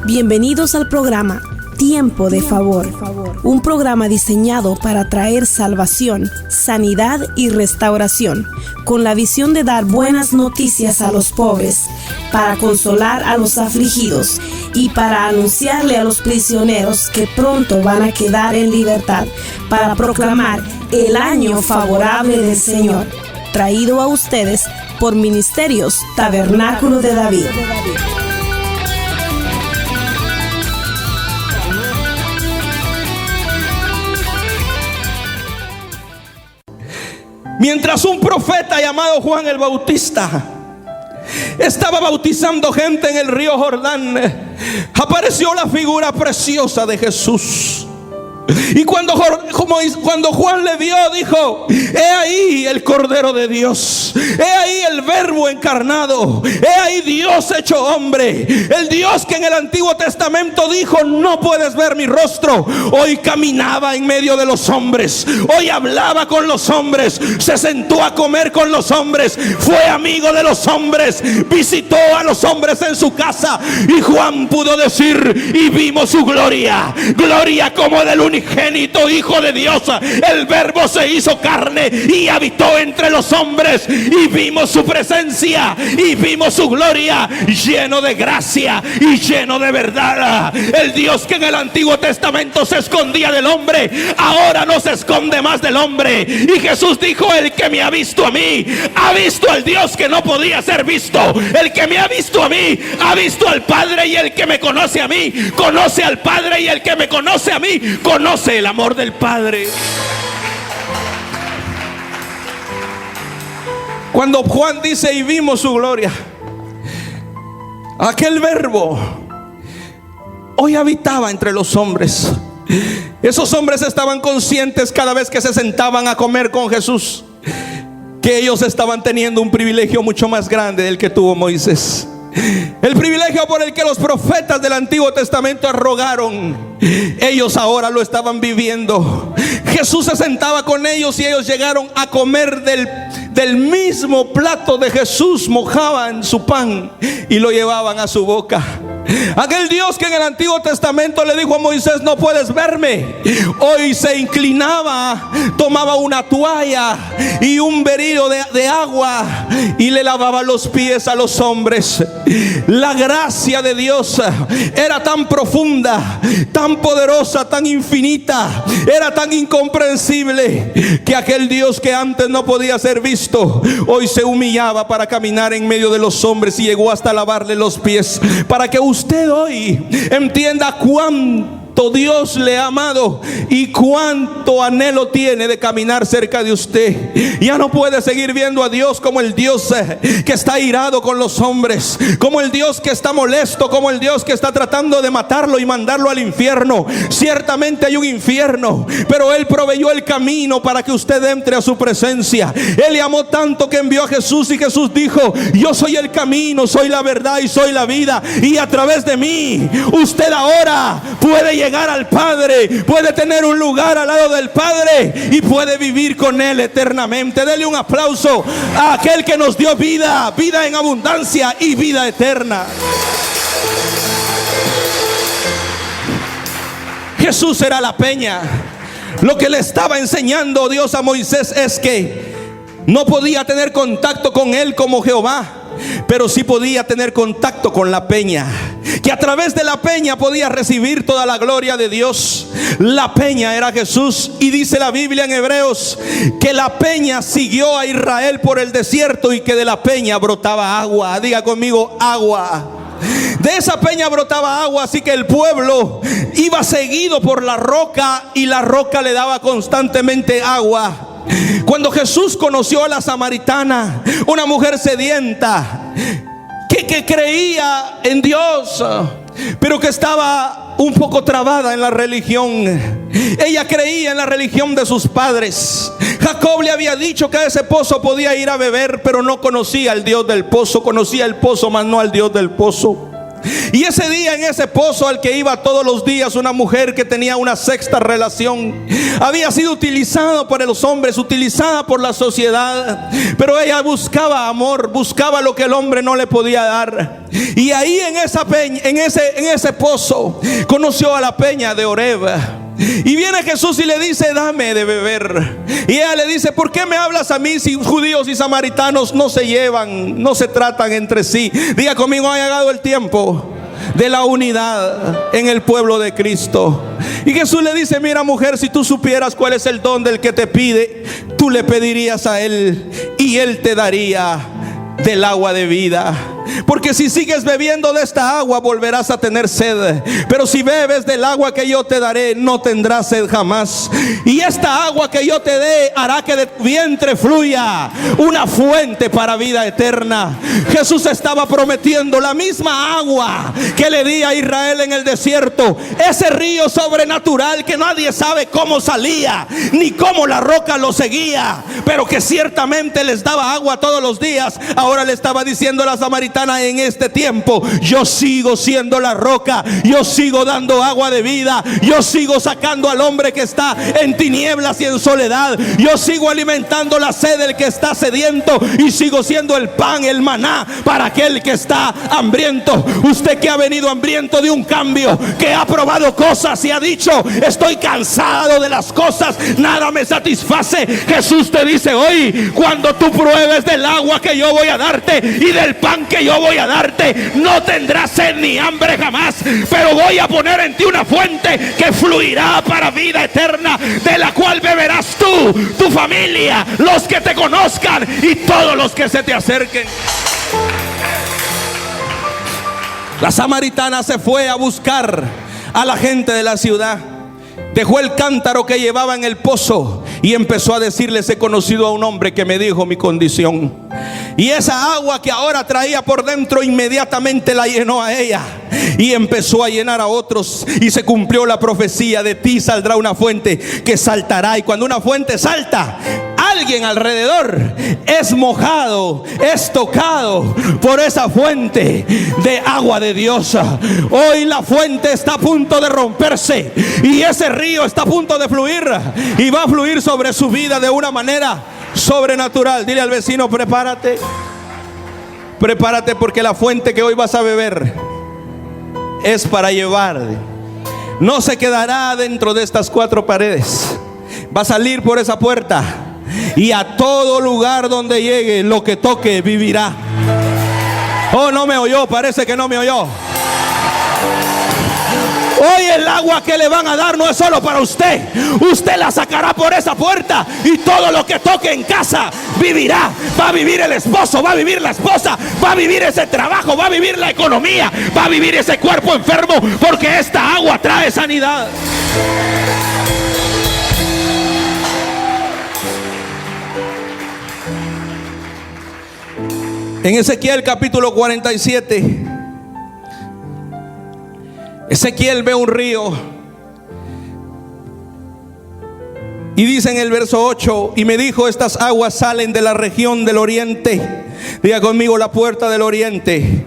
Bienvenidos al programa Tiempo de Favor, un programa diseñado para traer salvación, sanidad y restauración, con la visión de dar buenas noticias a los pobres, para consolar a los afligidos y para anunciarle a los prisioneros que pronto van a quedar en libertad, para proclamar el año favorable del Señor, traído a ustedes por Ministerios Tabernáculo de David. Mientras un profeta llamado Juan el Bautista estaba bautizando gente en el río Jordán, apareció la figura preciosa de Jesús. Y cuando Juan le vio, dijo: he ahí el Cordero de Dios, he ahí el Verbo encarnado, he ahí Dios hecho hombre, el Dios que en el Antiguo Testamento dijo: no puedes ver mi rostro. Hoy caminaba en medio de los hombres, hoy hablaba con los hombres, se sentó a comer con los hombres, fue amigo de los hombres, visitó a los hombres en su casa. Y Juan pudo decir: y vimos su gloria, gloria como del unigénito Hijo de Dios. El Verbo se hizo carne y habitó entre los hombres, y vimos su presencia y vimos su gloria, lleno de gracia y lleno de verdad. El Dios que en el Antiguo Testamento se escondía del hombre, ahora no se esconde más del hombre. Y Jesús dijo: el que me ha visto a mí, ha visto al Dios que no podía ser visto. El que me ha visto a mí, ha visto al Padre. Y el que me conoce a mí, conoce al Padre. Y el que me conoce a mí, conoce el amor del Padre. Cuando Juan dice: y vimos su gloria, aquel Verbo hoy habitaba entre los hombres. Esos hombres estaban conscientes cada vez que se sentaban a comer con Jesús, que ellos estaban teniendo un privilegio mucho más grande del que tuvo Moisés. El privilegio por el que los profetas del Antiguo Testamento rogaron, ellos ahora lo estaban viviendo. Jesús se sentaba con ellos y ellos llegaron a comer del mismo plato de Jesús, mojaban su pan y lo llevaban a su boca. Aquel Dios que en el Antiguo Testamento le dijo a Moisés: no puedes verme, hoy se inclinaba, tomaba una toalla y un berillo de agua y le lavaba los pies a los hombres. La gracia de Dios era tan profunda, tan poderosa, tan infinita, era tan incomprensible, que aquel Dios que antes no podía ser visto, hoy se humillaba para caminar en medio de los hombres y llegó hasta lavarle los pies, para que usted hoy entienda cuánto Dios le ha amado y cuánto anhelo tiene de caminar cerca de usted. Ya no puede seguir viendo a Dios como el Dios que está irado con los hombres, como el Dios que está molesto, como el Dios que está tratando de matarlo y mandarlo al infierno. Ciertamente hay un infierno, pero Él proveyó el camino para que usted entre a su presencia. Él le amó tanto que envió a Jesús, y Jesús dijo: yo soy el camino, soy la verdad y soy la vida, y a través de mí usted ahora puede llegar al Padre, puede tener un lugar al lado del Padre y puede vivir con Él eternamente. Dele un aplauso a aquel que nos dio vida, vida en abundancia y vida eterna. Jesús era la peña. Lo que le estaba enseñando Dios a Moisés es que no podía tener contacto con Él como Jehová, pero sí podía tener contacto con la peña, que a través de la peña podía recibir toda la gloria de Dios. La peña era Jesús, y dice la Biblia en Hebreos que la peña siguió a Israel por el desierto y que de la peña brotaba agua. Diga conmigo: agua. De esa peña brotaba agua, así que el pueblo iba seguido por la roca y la roca le daba constantemente agua. Cuando Jesús conoció a la samaritana, una mujer sedienta que creía en Dios, pero que estaba un poco trabada en la religión. Ella creía en la religión de sus padres. Jacob le había dicho que a ese pozo podía ir a beber, pero no conocía al Dios del pozo. Conocía el pozo, mas no al Dios del pozo. Y ese día, en ese pozo al que iba todos los días una mujer que tenía una sexta relación, había sido utilizada por los hombres, utilizada por la sociedad, pero ella buscaba amor, buscaba lo que el hombre no le podía dar. Y ahí en esa peña, en ese pozo, conoció a la peña de Oreb. Y viene Jesús y le dice: dame de beber. Y ella le dice: ¿por qué me hablas a mí si judíos y samaritanos no se llevan, no se tratan entre sí? Diga conmigo: ha llegado el tiempo de la unidad en el pueblo de Cristo. Y Jesús le dice: mira, mujer, si tú supieras cuál es el don del que te pide, tú le pedirías a él y él te daría del agua de vida. Porque si sigues bebiendo de esta agua, volverás a tener sed. Pero si bebes del agua que yo te daré, no tendrás sed jamás. Y esta agua que yo te dé hará que de tu vientre fluya una fuente para vida eterna. Jesús estaba prometiendo la misma agua que le di a Israel en el desierto. Ese río sobrenatural que nadie sabe cómo salía, ni cómo la roca lo seguía, pero que ciertamente les daba agua todos los días. Ahora le estaba diciendo a la samaritana: en este tiempo yo sigo siendo la roca, yo sigo dando agua de vida, yo sigo sacando al hombre que está en tinieblas y en soledad, yo sigo alimentando la sed del que está sediento, y sigo siendo el pan, el maná para aquel que está hambriento. Usted que ha venido hambriento de un cambio, que ha probado cosas y ha dicho: estoy cansado de las cosas, nada me satisface. Jesús te dice hoy: cuando tú pruebes del agua que yo voy a darte y del pan que yo voy a darte, no tendrás sed ni hambre jamás, pero voy a poner en ti una fuente que fluirá para vida eterna, de la cual beberás tú, tu familia, los que te conozcan y todos los que se te acerquen. La samaritana se fue a buscar a la gente de la ciudad. Dejó el cántaro que llevaba en el pozo y empezó a decirles: he conocido a un hombre que me dijo mi condición. Y esa agua que ahora traía por dentro, inmediatamente la llenó a ella y empezó a llenar a otros. Y se cumplió la profecía: de ti saldrá una fuente que saltará. Y cuando una fuente salta, alguien alrededor es mojado, es tocado por esa fuente de agua de Dios. Hoy la fuente está a punto de romperse y ese río está a punto de fluir, y va a fluir sobre su vida de una manera sobrenatural. Dile al vecino: prepárate, prepárate, porque la fuente que hoy vas a beber es para llevar. No se quedará dentro de estas cuatro paredes, va a salir por esa puerta, y a todo lugar donde llegue, lo que toque vivirá. Oh, no me oyó, parece que no me oyó. Hoy el agua que le van a dar no es solo para usted. Usted la sacará por esa puerta y todo lo que toque en casa vivirá. Va a vivir el esposo, va a vivir la esposa, va a vivir ese trabajo, va a vivir la economía, va a vivir ese cuerpo enfermo, porque esta agua trae sanidad. En Ezequiel capítulo 47, Ezequiel ve un río y dice en el verso 8: y me dijo: estas aguas salen de la región del oriente. Diga conmigo: la puerta del oriente.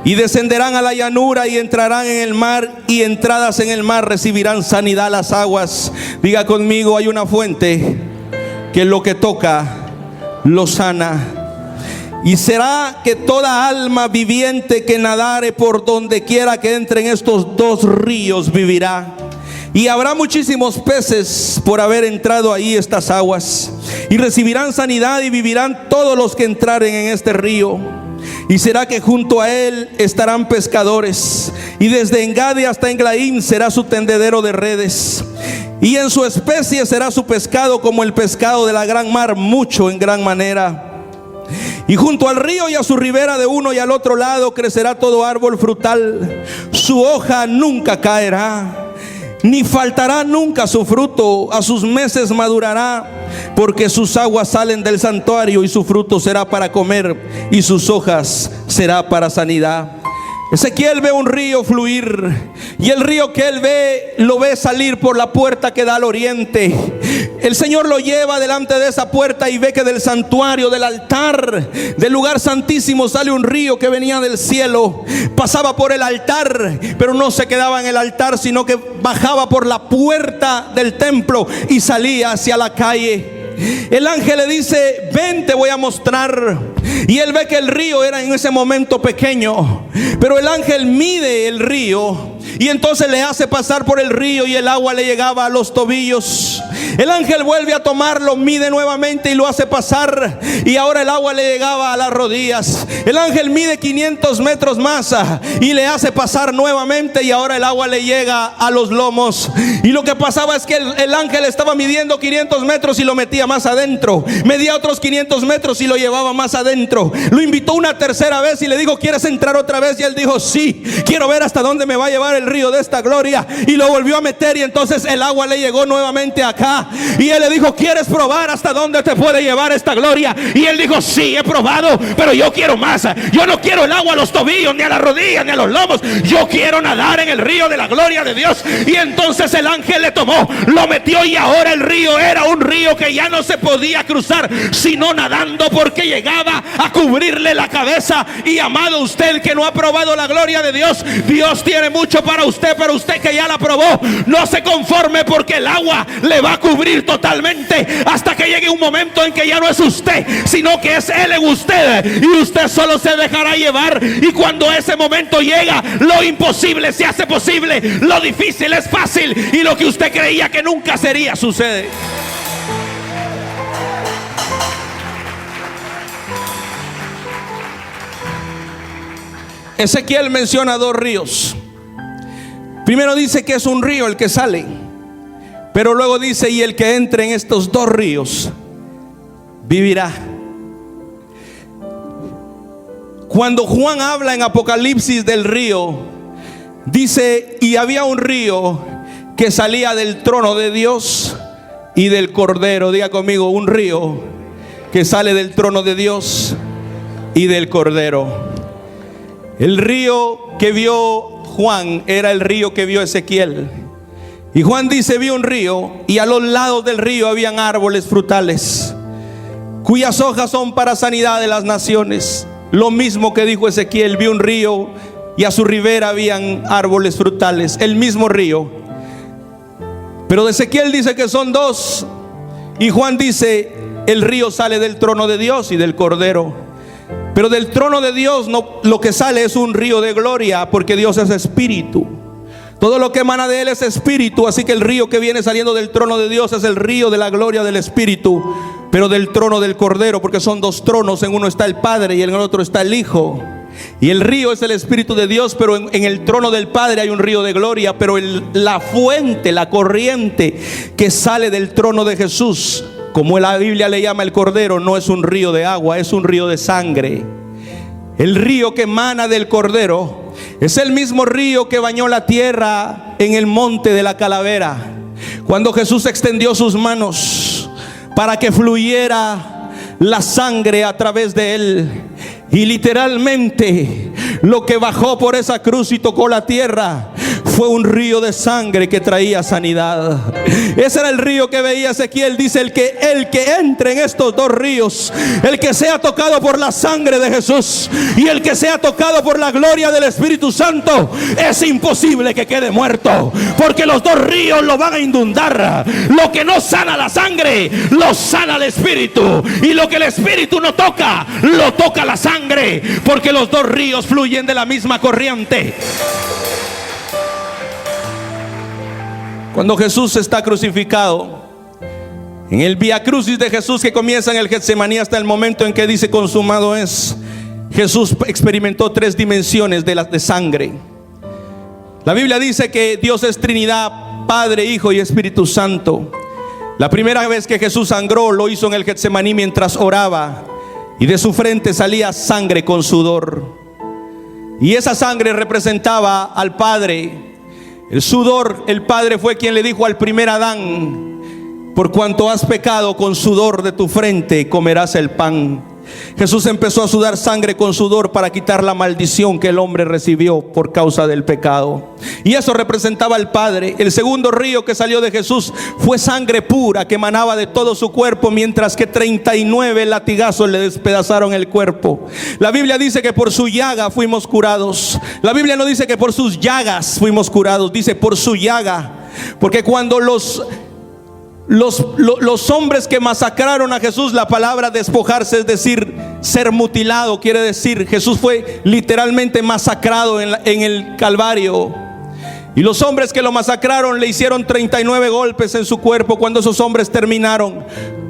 Y descenderán a la llanura y entrarán en el mar, y entradas en el mar recibirán sanidad las aguas. Diga conmigo: hay una fuente que lo que toca lo sana. Y será que toda alma viviente que nadare por donde quiera que entre en estos dos ríos vivirá. Y habrá muchísimos peces por haber entrado ahí estas aguas. Y recibirán sanidad y vivirán todos los que entraren en este río. Y será que junto a él estarán pescadores. Y desde Engadi hasta Englaim será su tendedero de redes. Y en su especie será su pescado como el pescado de la gran mar, mucho en gran manera. Y junto al río y a su ribera de uno y al otro lado crecerá todo árbol frutal. Su hoja nunca caerá, ni faltará nunca su fruto. A sus meses madurará, porque sus aguas salen del santuario, y su fruto será para comer, y sus hojas será para sanidad. Ezequiel ve un río fluir, y el río que él ve, lo ve salir por la puerta que da al oriente. el Señor lo lleva delante de esa puerta y ve que del santuario, del altar, del lugar santísimo sale un río que venía del cielo. Pasaba por el altar, pero no se quedaba en el altar, sino que bajaba por la puerta del templo y salía hacia la calle. El ángel le dice: ven, te voy a mostrar. Y él ve que el río era en ese momento pequeño, pero el ángel mide el río y entonces le hace pasar por el río y el agua le llegaba a los tobillos. El ángel vuelve a tomarlo, mide nuevamente y lo hace pasar, y ahora el agua le llegaba a las rodillas. El ángel mide 500 metros más y le hace pasar nuevamente, y ahora el agua le llega a los lomos. Y lo que pasaba es que el ángel estaba midiendo 500 metros y lo metía más adentro, medía otros 500 metros y lo llevaba más adentro. Lo invitó una tercera vez y le dijo: ¿quieres entrar otra vez? Y él dijo: sí, quiero ver hasta dónde me va a llevar el río de esta gloria. Y lo volvió a meter, y entonces el agua le llegó nuevamente acá. Y él le dijo: ¿quieres probar hasta dónde te puede llevar esta gloria? Y él dijo: sí, he probado, pero yo quiero más. Yo no quiero el agua a los tobillos, ni a las rodillas, ni a los lomos. Yo quiero nadar en el río de la gloria de Dios. Y entonces el ángel le tomó, lo metió, y ahora el río era un río que ya no se podía cruzar sino nadando, porque llegaba a cubrirle la cabeza. Y amado, usted que no ha probado la gloria de Dios, Dios tiene mucho para usted, pero usted que ya la probó, no se conforme, porque el agua le va a cubrir totalmente hasta que llegue un momento en que ya no es usted, sino que es Él en usted, y usted solo se dejará llevar. Y cuando ese momento llega, lo imposible se hace posible, lo difícil es fácil, y lo que usted creía que nunca sería, sucede. Ezequiel menciona dos ríos. Primero dice que es un río el que sale, pero luego dice: y el que entre en estos dos ríos vivirá. Cuando Juan habla en Apocalipsis del río, dice: y había un río que salía del trono de Dios y del Cordero. Diga conmigo: un río que sale del trono de Dios y del Cordero. El río que vio Juan era el río que vio Ezequiel. Y Juan dice: vi un río, y a los lados del río habían árboles frutales, cuyas hojas son para sanidad de las naciones. Lo mismo que dijo Ezequiel: vi un río y a su ribera habían árboles frutales. El mismo río. Pero de Ezequiel dice que son dos, y Juan dice: el río sale del trono de Dios y del Cordero. Pero del trono de Dios no, lo que sale es un río de gloria, porque Dios es espíritu. Todo lo que emana de Él es espíritu. Así que el río que viene saliendo del trono de Dios es el río de la gloria del espíritu, pero del trono del Cordero, porque son dos tronos. En uno está el Padre y en el otro está el Hijo. Y el río es el espíritu de Dios, pero en el trono del Padre hay un río de gloria. Pero la fuente, la corriente que sale del trono de Jesús, como la Biblia le llama el Cordero, no es un río de agua, es un río de sangre. El río que emana del Cordero es el mismo río que bañó la tierra en el monte de la calavera, cuando Jesús extendió sus manos para que fluyera la sangre a través de él. Y literalmente lo que bajó por esa cruz y tocó la tierra fue un río de sangre que traía sanidad. Ese era el río que veía Ezequiel. Dice: el que entre en estos dos ríos, el que sea tocado por la sangre de Jesús y el que sea tocado por la gloria del Espíritu Santo, es imposible que quede muerto, porque los dos ríos lo van a inundar. Lo que no sana la sangre, lo sana el Espíritu, y lo que el Espíritu no toca, lo toca la sangre, porque los dos ríos fluyen de la misma corriente. Cuando Jesús está crucificado, en el Vía Crucis de Jesús, que comienza en el Getsemaní hasta el momento en que dice consumado es, Jesús experimentó tres dimensiones de sangre. La Biblia dice que Dios es Trinidad, Padre, Hijo y Espíritu Santo. La primera vez que Jesús sangró lo hizo en el Getsemaní mientras oraba, y de su frente salía sangre con sudor, y esa sangre representaba al Padre. El sudor, el Padre fue quien le dijo al primer Adán: por cuanto has pecado, con sudor de tu frente comerás el pan. Jesús empezó a sudar sangre con sudor para quitar la maldición que el hombre recibió por causa del pecado. Y eso representaba al Padre. El segundo río que salió de Jesús fue sangre pura que emanaba de todo su cuerpo, mientras que 39 latigazos le despedazaron el cuerpo. La Biblia dice que por su llaga fuimos curados. La Biblia no dice que por sus llagas fuimos curados, dice por su llaga. Porque cuando los hombres que masacraron a Jesús, la palabra despojarse es decir, ser mutilado, quiere decir, Jesús fue literalmente masacrado en el Calvario. Y los hombres que lo masacraron le hicieron 39 golpes en su cuerpo. Cuando esos hombres terminaron,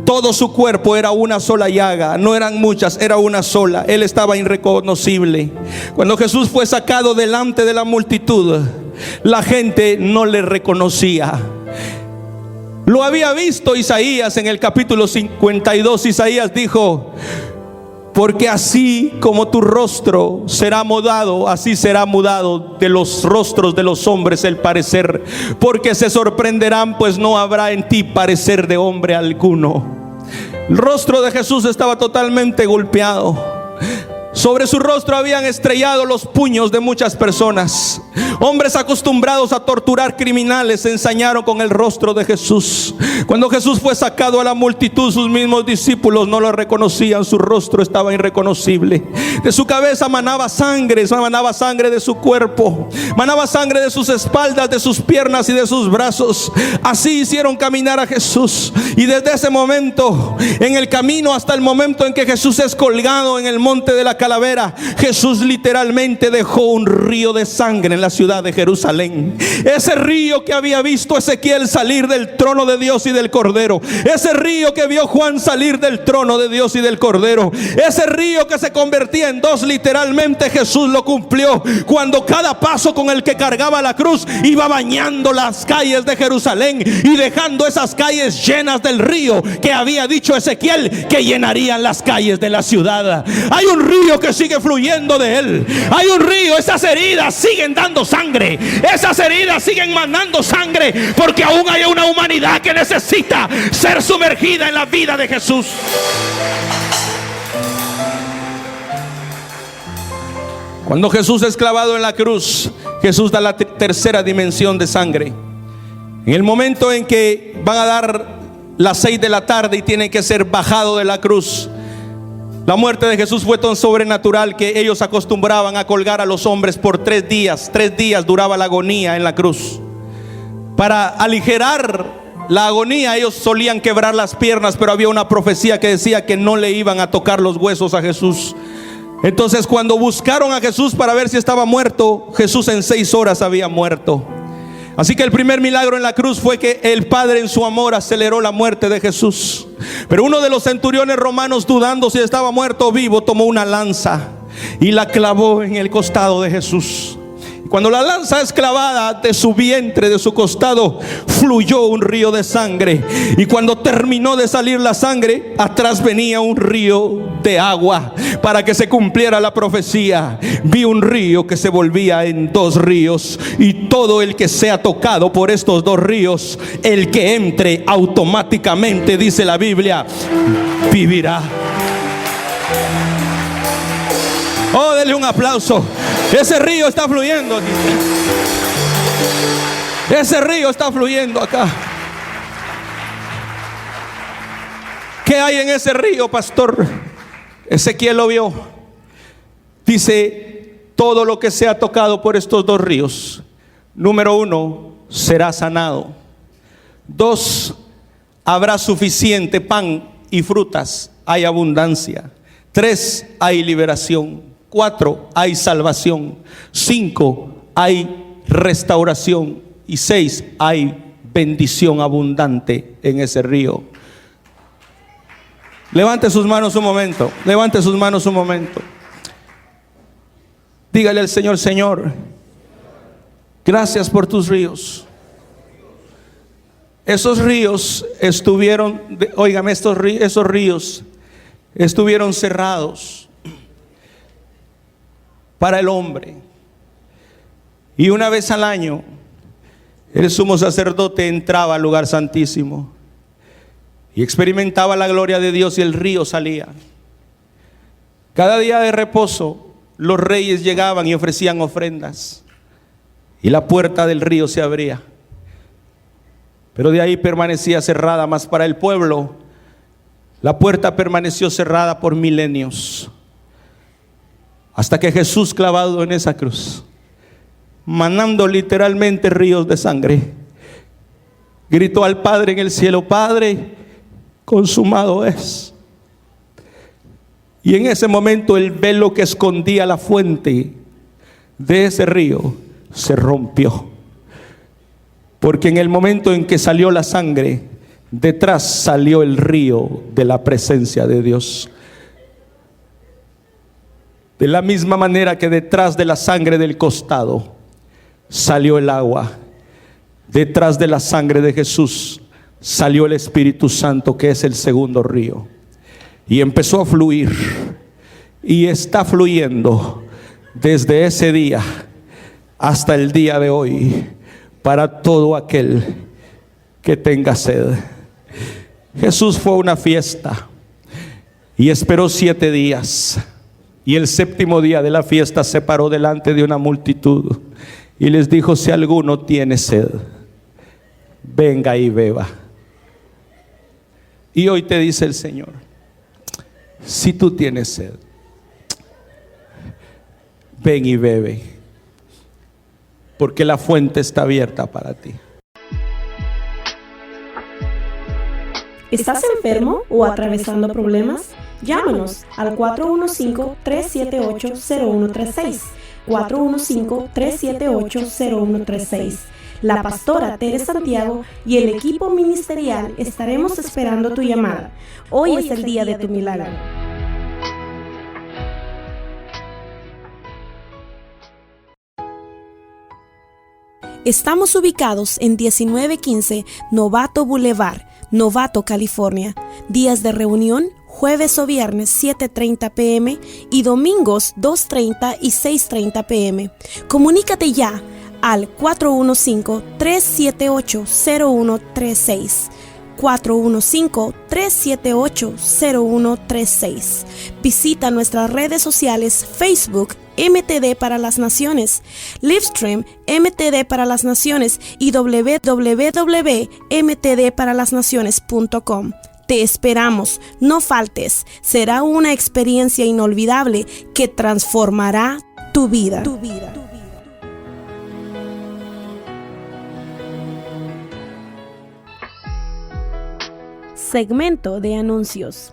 todo su cuerpo era una sola llaga. No eran muchas, era una sola. Él estaba irreconocible. Cuando Jesús fue sacado delante de la multitud, la gente no le reconocía. Lo había visto Isaías en el capítulo 52. Isaías dijo: porque así como tu rostro será mudado, así será mudado de los rostros de los hombres el parecer. Porque se sorprenderán, pues no habrá en ti parecer de hombre alguno. El rostro de Jesús estaba totalmente golpeado. Sobre su rostro habían estrellado los puños de muchas personas. Hombres acostumbrados a torturar criminales se ensañaron con el rostro de Jesús. Cuando Jesús fue sacado a la multitud, sus mismos discípulos no lo reconocían. Su rostro estaba irreconocible. De su cabeza manaba sangre de su cuerpo, manaba sangre de sus espaldas, de sus piernas y de sus brazos. Así hicieron caminar a Jesús. Y desde ese momento, en el camino hasta el momento en que Jesús es colgado en el monte de la calavera, Jesús literalmente dejó un río de sangre en la ciudad de Jerusalén. Ese río que había visto Ezequiel salir del trono de Dios y del Cordero, ese río que vio Juan salir del trono de Dios y del Cordero, ese río que se convertía en dos, literalmente Jesús lo cumplió cuando cada paso con el que cargaba la cruz iba bañando las calles de Jerusalén y dejando esas calles llenas del río que había dicho Ezequiel que llenarían las calles de la ciudad. Hay un río que sigue fluyendo de él. Hay un río, esas heridas siguen dando sangre, esas heridas siguen mandando sangre, porque aún hay una humanidad que necesita ser sumergida en la vida de Jesús. Cuando Jesús es clavado en la cruz, Jesús da la tercera dimensión de sangre. En el momento en que van a dar las 6 de la tarde y tiene que ser bajado de la cruz, la muerte de Jesús fue tan sobrenatural que ellos acostumbraban a colgar a los hombres por 3 días. 3 días duraba la agonía en la cruz. Para aligerar la agonía, ellos solían quebrar las piernas, pero había una profecía que decía que no le iban a tocar los huesos a Jesús. Entonces, cuando buscaron a Jesús para ver si estaba muerto, Jesús en 6 horas había muerto. Así que el primer milagro en la cruz fue que el Padre en su amor aceleró la muerte de Jesús. Pero uno de los centuriones romanos, dudando si estaba muerto o vivo, tomó una lanza y la clavó en el costado de Jesús. Cuando la lanza es clavada, de su vientre, de su costado, fluyó un río de sangre. Y cuando terminó de salir la sangre, atrás venía un río de agua. Para que se cumpliera la profecía, vi un río que se volvía en 2 ríos. Y todo el que sea tocado por estos 2 ríos, el que entre automáticamente, dice la Biblia, vivirá. Oh, denle un aplauso. Ese río está fluyendo aquí. Ese río está fluyendo acá. ¿Qué hay en ese río, pastor? Ezequiel lo vio. Dice: todo lo que sea tocado por estos 2 ríos, número 1, será sanado. 2, habrá suficiente pan y frutas, hay abundancia. 3, hay liberación. 4, hay salvación. 5, hay restauración. Y 6, hay bendición abundante en ese río. Levante sus manos un momento. Levante sus manos un momento. Dígale al Señor: Señor, gracias por tus ríos. Esos ríos estuvieron, óigame, esos ríos estuvieron cerrados para el hombre. Y una vez al año, el sumo sacerdote entraba al lugar santísimo y experimentaba la gloria de Dios, y el río salía. Cada día de reposo los reyes llegaban y ofrecían ofrendas, y la puerta del río se abría. Pero de ahí permanecía cerrada, mas para el pueblo la puerta permaneció cerrada por milenios, hasta que Jesús, clavado en esa cruz, manando literalmente ríos de sangre, gritó al Padre en el cielo: Padre, consumado es. Y en ese momento el velo que escondía la fuente de ese río se rompió, porque en el momento en que salió la sangre, detrás salió el río de la presencia de Dios. De la misma manera que detrás de la sangre del costado salió el agua, detrás de la sangre de Jesús salió el Espíritu Santo, que es el segundo río, y empezó a fluir, y está fluyendo desde ese día hasta el día de hoy, para todo aquel que tenga sed. Jesús fue a una fiesta y esperó 7 días, y el 7º día de la fiesta se paró delante de una multitud y les dijo: si alguno tiene sed, venga y beba. Y hoy te dice el Señor: si tú tienes sed, ven y bebe, porque la fuente está abierta para ti. ¿Estás enfermo o atravesando problemas? Llámanos al 415-378-0136. 415-378-0136. La pastora Tere Santiago y el equipo ministerial estaremos esperando tu llamada. Hoy es el día de tu milagro. Estamos ubicados en 1915 Novato Boulevard, Novato, California. Días de reunión: jueves o viernes 7:30 p.m. y domingos 2:30 y 6:30 p.m. Comunícate ya al 415-378-0136. 415-378-0136. Visita nuestras redes sociales: Facebook MTD para las Naciones, Livestream MTD para las Naciones y www.mtdparalasnaciones.com. Te esperamos, no faltes. Será una experiencia inolvidable que transformará tu vida. Segmento de anuncios.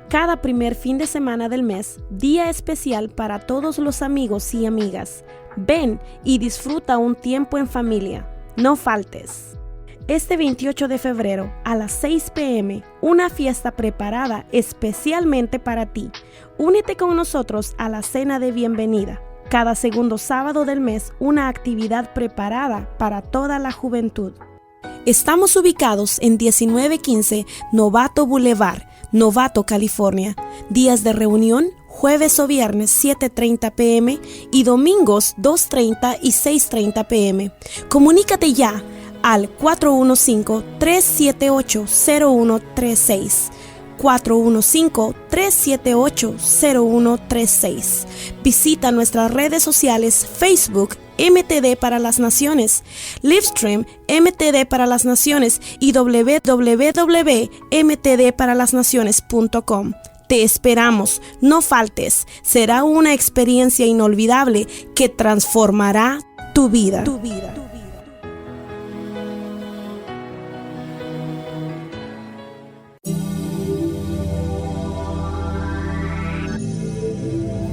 Cada primer fin de semana del mes, día especial para todos los amigos y amigas. Ven y disfruta un tiempo en familia. No faltes. Este 28 de febrero a las 6 p.m, una fiesta preparada especialmente para ti. Únete con nosotros a la cena de bienvenida. Cada segundo sábado del mes, una actividad preparada para toda la juventud. Estamos ubicados en 1915 Novato Boulevard, Novato, California. Días de reunión: jueves o viernes 7:30 p.m. y domingos 2:30 y 6:30 p.m. Comunícate ya al 415-378-0136. 415-378-0136. Visita nuestras redes sociales: Facebook MTD para las Naciones, Livestream MTD para las Naciones y www.mtdparalasnaciones.com. Te esperamos, no faltes. Será una experiencia inolvidable que transformará tu vida.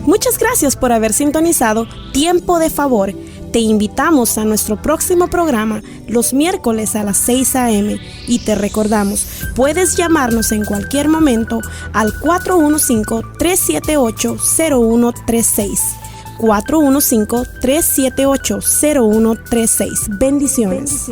Muchas gracias por haber sintonizado Tiempo de Favor. Te invitamos a nuestro próximo programa los miércoles a las 6 a.m. y te recordamos, puedes llamarnos en cualquier momento al 415-378-0136. 415-378-0136. Bendiciones.